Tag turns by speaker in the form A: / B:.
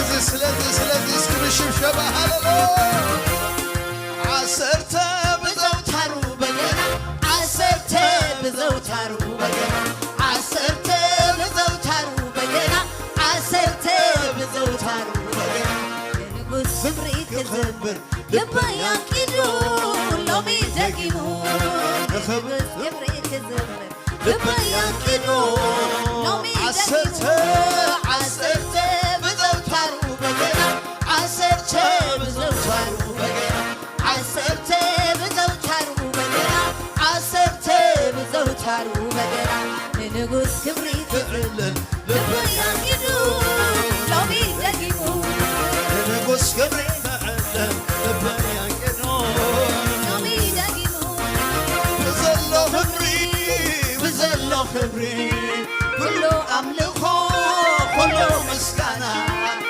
A: ስለዚህ እስክብሽብ ሸባ ሃሌሉያ ዓሰርተ ብዘውታሩ በገና ዓሰርተ ብዘውታሩ በገና ዓሰርተ ብዘውታሩ በገና ዓሰርተ ብዘውታሩ በገና ንጉሥ ዝምሪ ክዘምር ልባ ያንቂዱ ሎሚ ደጊሙ ንጉሥ ዝምሪ ክዘምር ልባ ያንቂዱ